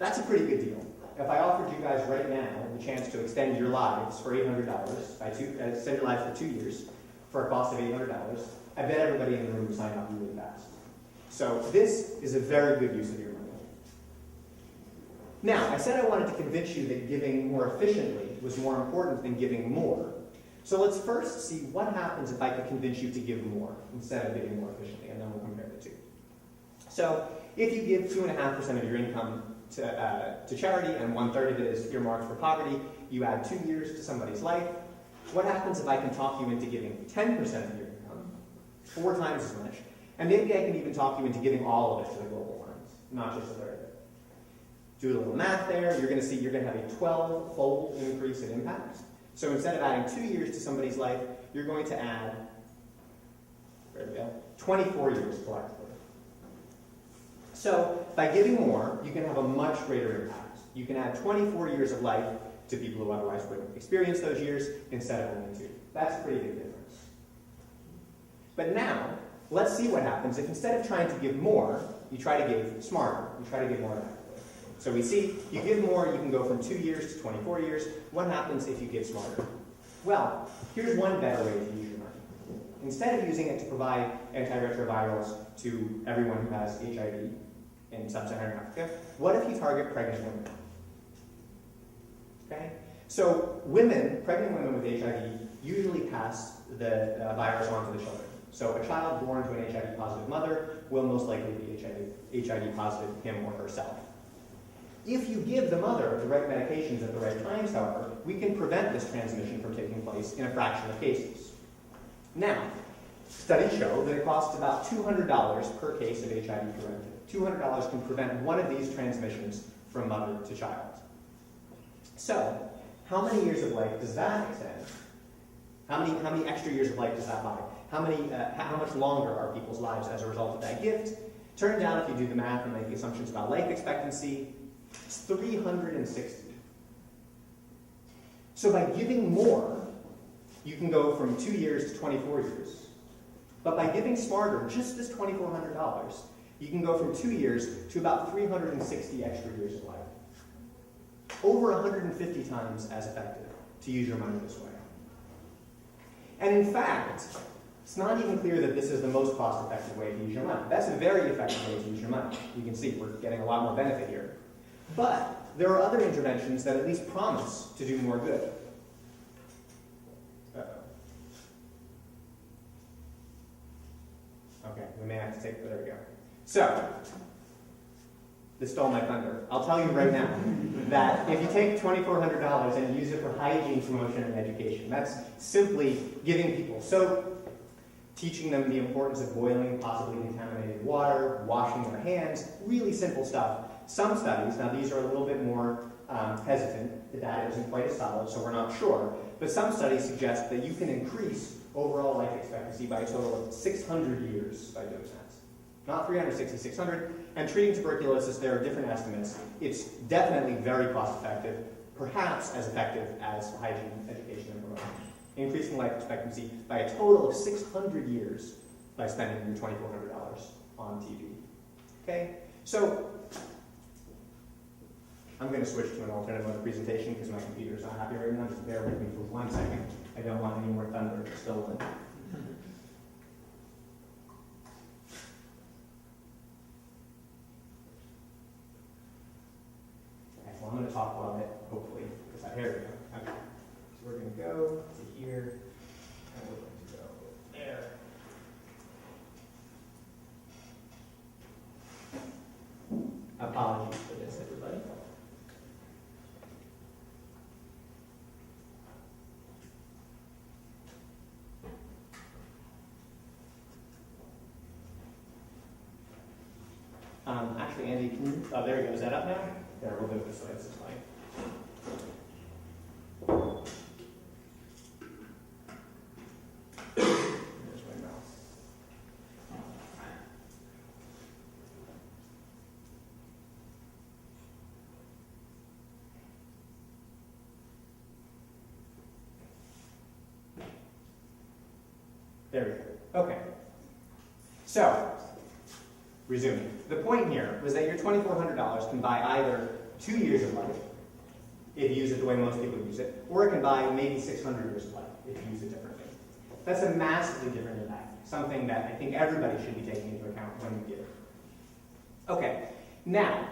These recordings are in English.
That's a pretty good deal. If I offered you guys right now the chance to extend your lives for $800, extend your lives for 2 years for a cost of $800, I bet everybody in the room would sign up really fast. So this is a very good use of your money. Now, I said I wanted to convince you that giving more efficiently was more important than giving more. So let's first see what happens if I could convince you to give more instead of giving more efficiently, and then we'll compare the two. So if you give 2.5% of your income to charity and 1/3 of it is earmarked for poverty, you add 2 years to somebody's life. What happens if I can talk you into giving 10% of your income, 4 times as much, and maybe I can even talk you into giving all of it to the global funds, not just 1/3 of it. Do a little math there, you're going to see you're going to have a 12-fold increase in impact. So instead of adding 2 years to somebody's life, you're going to add, 24 years collectively. So by giving more, you can have a much greater impact. You can add 24 years of life to people who otherwise wouldn't experience those years instead of only 2. That's a pretty big difference. But now, let's see what happens if instead of trying to give more, you try to give smarter. You try to give more effectively. So we see, you give more, you can go from 2 years to 24 years. What happens if you give smarter? Well, here's one better way to use your money. Instead of using it to provide antiretrovirals to everyone who has HIV in sub-Saharan Africa, what if you target pregnant women? Okay? So pregnant women with HIV usually pass the virus on to the children. So a child born to an HIV-positive mother will most likely be HIV-positive, him or herself. If you give the mother the right medications at the right times, however, we can prevent this transmission from taking place in a fraction of cases. Now, studies show that it costs about $200 per case of HIV preventive. $200 can prevent one of these transmissions from mother to child. So, how many years of life does that extend? How many extra years of life does that buy? How much longer are people's lives as a result of that gift? Turns out, if you do the math and make the assumptions about life expectancy, it's 360. So by giving more, you can go from 2 years to 24 years. But by giving smarter, just this $2,400, you can go from 2 years to about 360 extra years of life. Over 150 times as effective to use your money this way. And in fact, it's not even clear that this is the most cost-effective way to use your money. That's a very effective way to use your money. You can see we're getting a lot more benefit here. But there are other interventions that at least promise to do more good. Okay, we may have to take, there we go. So, this stole my thunder. I'll tell you right now that if you take $2,400 and use it for hygiene promotion and education, that's simply giving people soap, teaching them the importance of boiling possibly contaminated water, washing their hands, really simple stuff. Some studies, now these are a little bit more hesitant, the data isn't quite as solid, so we're not sure, but some studies suggest that you can increase overall life expectancy by a total of 600 years by doing that. Not 360, 600. And treating tuberculosis, there are different estimates. It's definitely very cost effective, perhaps as effective as hygiene, education, and promotion. Increasing life expectancy by a total of 600 years by spending your $2,400 on TV. Okay? So, I'm going to switch to an alternate mode of presentation because my computer's not happy right now. Just bear with me for 1 second. I don't want any more thunder stolen. Okay, so I'm going to talk while it, hopefully, because here we go. Okay. So we're going to go to here, and we're going to go there. Apologies for this, everybody. Actually, Andy, can you, oh, there we go. Is that up now? There, we'll do it this way. This is fine. There's my mouse. There we go. Okay. So, Resuming, the point here was that your $2,400 can buy either 2 years of life, if you use it the way most people use it, or it can buy maybe 600 years of life, if you use it differently. That's a massively different impact, something that I think everybody should be taking into account when you give. Okay, now,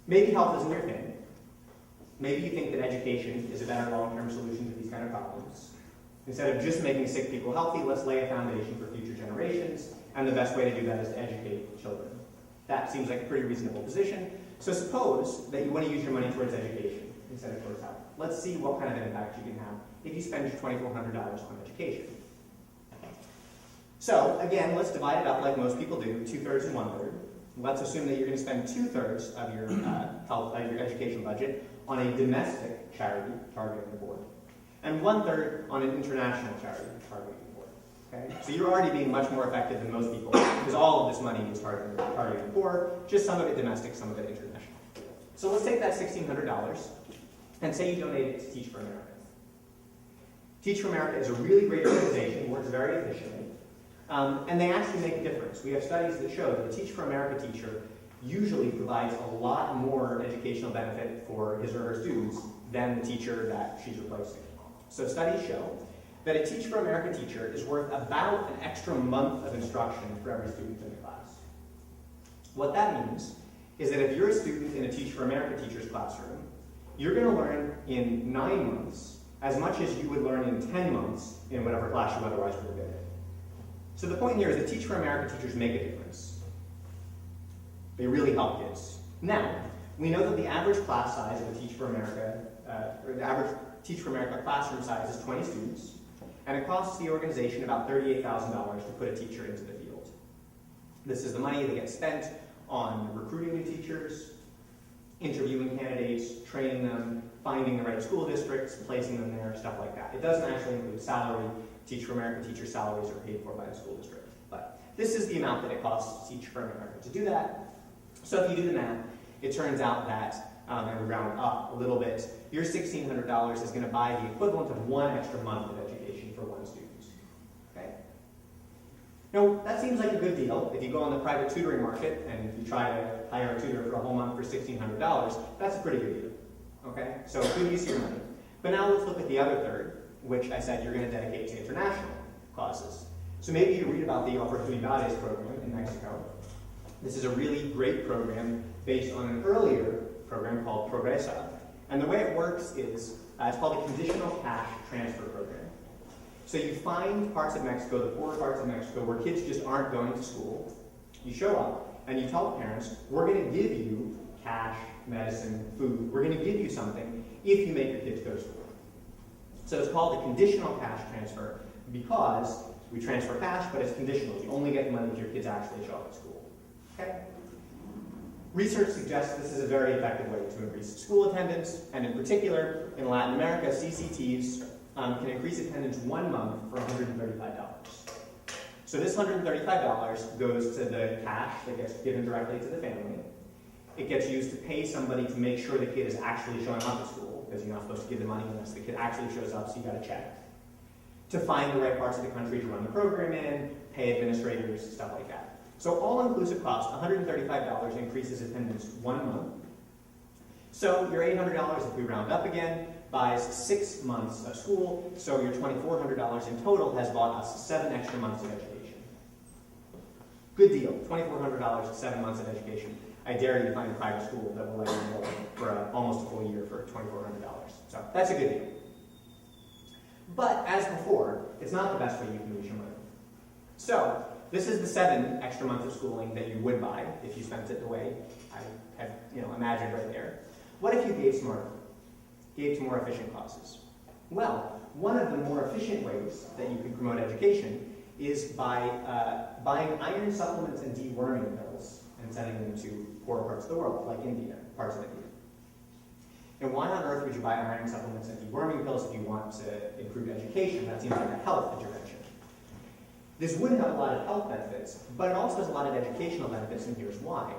maybe health isn't your thing. Maybe you think that education is a better long-term solution to these kind of problems. Instead of just making sick people healthy, let's lay a foundation for future generations, and the best way to do that is to educate children. That seems like a pretty reasonable position. So suppose that you want to use your money towards education instead of towards health. Let's see what kind of an impact you can have if you spend your $2,400 on education. So again, let's divide it up like most people do, 2/3 and 1/3. Let's assume that you're going to spend 2/3 of your your education budget on a domestic charity targeting the poor, and 1/3 on an international charity targeting the poor. Okay? So you're already being much more effective than most people because all of this money is targeting the poor, just some of it domestic, some of it international. So let's take that $1,600 and say you donate it to Teach for America. Teach for America is a really great organization, works very efficiently, and they actually make a difference. We have studies that show that a Teach for America teacher usually provides a lot more educational benefit for his or her students than the teacher that she's replacing. So studies show that a Teach for America teacher is worth about an extra month of instruction for every student in the class. What that means is that if you're a student in a Teach for America teacher's classroom, you're going to learn in 9 months as much as you would learn in 10 months in whatever class you otherwise would have been in. So the point here is that Teach for America teachers make a difference. They really help kids. Now, we know that the average class size of a Teach for America, or the average Teach for America classroom size is 20 students, and it costs the organization about $38,000 to put a teacher into the field. This is the money that gets spent on recruiting new teachers, interviewing candidates, training them, finding the right school districts, placing them there, stuff like that. It doesn't actually include salary. Teach for America teachers' salaries are paid for by the school district. But this is the amount that it costs Teach for America to do that. So if you do the math, it turns out that, and we round up a little bit, your $1,600 is going to buy the equivalent of 1 extra month of education for 1 student. Okay? Now, that seems like a good deal. If you go on the private tutoring market and you try to hire a tutor for a whole month for $1,600, that's a pretty good deal. Okay? So good use of your money. But now let's look at the other third, which I said you're going to dedicate to international causes. So maybe you read about the Oportunidades program in Mexico. This is a really great program based on an earlier program called Progresa. And the way it works is, it's called a conditional cash transfer program. So you find parts of Mexico, the poorer parts of Mexico, where kids just aren't going to school. You show up and you tell parents, we're going to give you cash, medicine, food. We're going to give you something if you make your kids go to school. So it's called a conditional cash transfer because we transfer cash, but it's conditional. You only get the money if your kids actually show up at school. Okay? Research suggests this is a very effective way to increase school attendance, and in particular, in Latin America, CCTs can increase attendance 1 month for $135. So this $135 goes to the cash that gets given directly to the family. It gets used to pay somebody to make sure the kid is actually showing up at school, because you're not supposed to give the money unless the kid actually shows up, so you got to check. To find the right parts of the country to run the program in, pay administrators, stuff like that. So all-inclusive cost, $135 increases attendance 1 month. So your $800, if we round up again, buys 6 months of school, so your $2,400 in total has bought us 7 extra months of education. Good deal, $2,400, 7 months of education. I dare you to find a private school that will let you enroll for almost a full year for $2,400. So that's a good deal. But as before, it's not the best way you can use your money. So this is the 7 extra months of schooling that you would buy if you spent it the way I have imagined right there. What if you gave smarter? Gave to more efficient causes? Well, one of the more efficient ways that you can promote education is by buying iron supplements and deworming pills and sending them to poorer parts of the world, like India, parts of India. And why on earth would you buy iron supplements and deworming pills if you want to improve education? That seems like a health intervention. This would have a lot of health benefits, but it also has a lot of educational benefits, and here's why.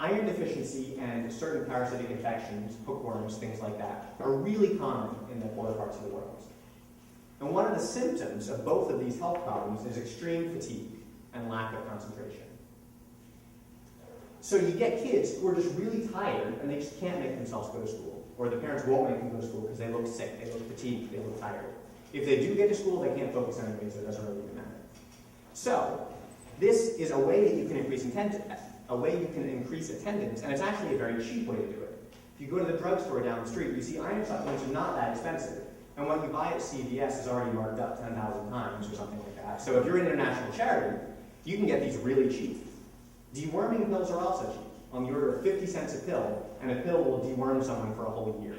Iron deficiency and certain parasitic infections, hookworms, things like that, are really common in the poorer parts of the world. And one of the symptoms of both of these health problems is extreme fatigue and lack of concentration. So you get kids who are just really tired and they just can't make themselves go to school. Or the parents won't make them go to school because they look sick, they look fatigued, they look tired. If they do get to school, they can't focus anyways, so it doesn't really even matter. So this is a way that you can increase attendance, and it's actually a very cheap way to do it. If you go to the drugstore down the street, you see iron supplements are not that expensive. And what you buy at CVS is already marked up 10,000 times or something like that. So if you're an international charity, you can get these really cheap. Deworming pills are also cheap, on the order of 50 cents a pill, and a pill will deworm someone for a whole year.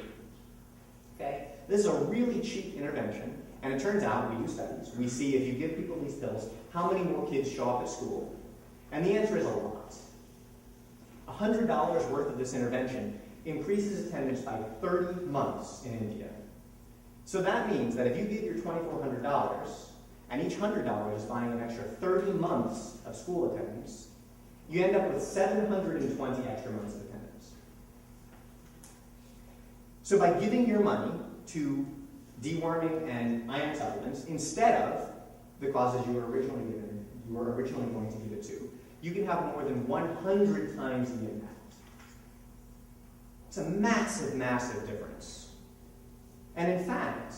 Okay? This is a really cheap intervention, and it turns out, we do studies, we see if you give people these pills, how many more kids show up at school. And the answer is a lot. $100 worth of this intervention increases attendance by 30 months in India. So that means that if you give your $2,400, and each $100 is buying an extra 30 months of school attendance, you end up with 720 extra months of attendance. So by giving your money to deworming and iron supplements, instead of the causes you were originally going to give it to, you can have more than 100 times the impact. It's a massive, massive difference. And in fact,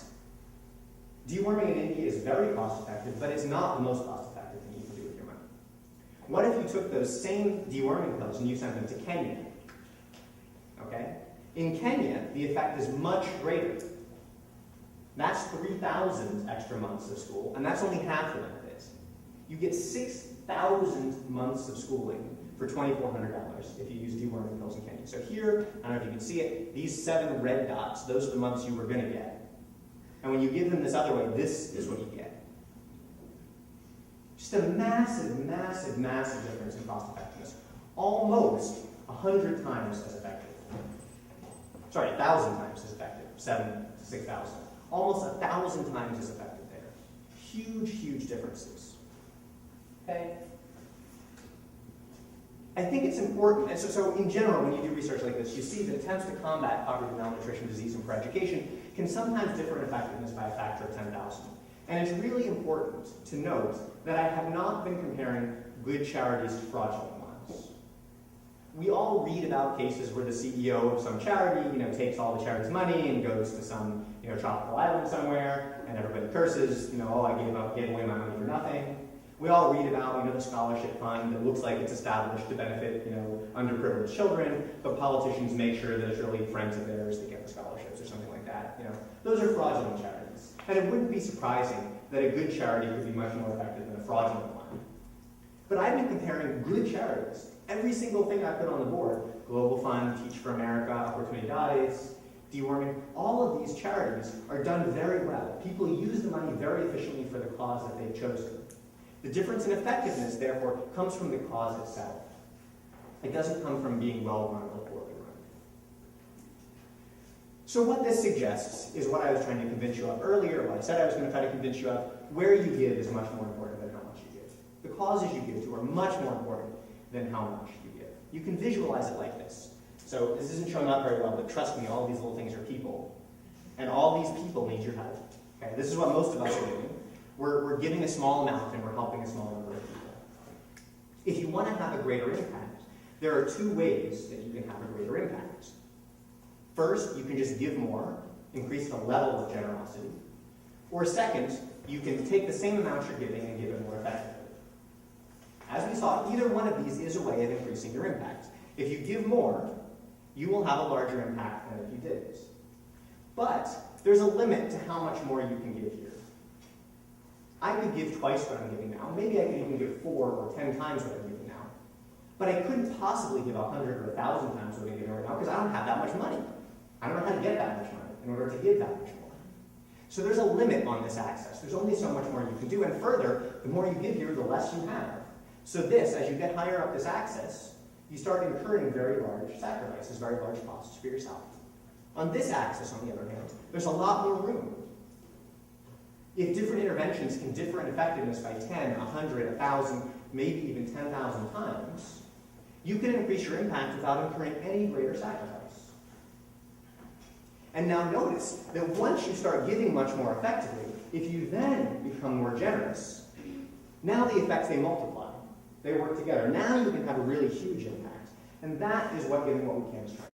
deworming in India is very cost effective, but it's not the most cost effective thing you can do with your money. What if you took those same deworming pills and you sent them to Kenya? Okay? In Kenya, the effect is much greater. That's 3,000 extra months of school, and that's only half the benefits. You get 6,000 months of schooling for $2,400 if you use deworming pills in Kenya. So here, I don't know if you can see it, these 7 red dots, those are the months you were going to get. And when you give them this other way, this is what you get. Just a massive, massive, massive difference in cost effectiveness. Almost 100 times as effective. Sorry, 1,000 times as effective. 7 to 6,000. Almost 1,000 times as effective there. Huge, huge differences. Okay? I think it's important, and so in general, when you do research like this, you see that attempts to combat poverty, malnutrition, disease, and poor education can sometimes differ in effectiveness by a factor of 10,000. And it's really important to note that I have not been comparing good charities to fraudulent ones. We all read about cases where the CEO of some charity, takes all the charity's money and goes to some, tropical island somewhere, and everybody curses, oh, I gave away my money for nothing. We all read about, the scholarship fund that looks like it's established to benefit, underprivileged children, but politicians make sure that it's really friends of theirs that get the scholarships or something like that. Those are fraudulent charities. And it wouldn't be surprising that a good charity could be much more effective than a fraudulent one. But I've been comparing good charities. Every single thing I put on the board, Global Fund, Teach for America, Oportunidades, deworming, all of these charities are done very well. People use the money very efficiently for the cause that they've chosen. The difference in effectiveness, therefore, comes from the cause itself. It doesn't come from being well-run or poorly run. So what this suggests is what I was trying to convince you of earlier, what I said I was going to try to convince you of. Where you give is much more important than how much you give. The causes you give to are much more important than how much you give. You can visualize it like this. So this isn't showing up very well, but trust me, all these little things are people. And all these people need your help. Okay? This is what most of us are doing. We're giving a small amount and we're helping a small number of people. If you want to have a greater impact, there are 2 ways that you can have a greater impact. First, you can just give more, increase the level of generosity. Or second, you can take the same amount you're giving and give it more effectively. As we saw, either one of these is a way of increasing your impact. If you give more, you will have a larger impact than if you didn't. But there's a limit to how much more you can give here. I could give twice what I'm giving now. Maybe I could even give 4 or 10 times what I'm giving now. But I couldn't possibly give 100 or 1,000 times what I'm giving right now because I don't have that much money. I don't know how to get that much money in order to give that much more. So there's a limit on this access. There's only so much more you can do. And further, the more you give here, the less you have. So this, as you get higher up this axis, you start incurring very large sacrifices, very large costs for yourself. On this axis, on the other hand, there's a lot more room. If different interventions can differ in effectiveness by 10, 100, 1,000, maybe even 10,000 times, you can increase your impact without incurring any greater sacrifice. And now notice that once you start giving much more effectively, if you then become more generous, now the effects, they multiply. They work together. Now you can have a really huge impact. And that is what Giving What We Can is trying.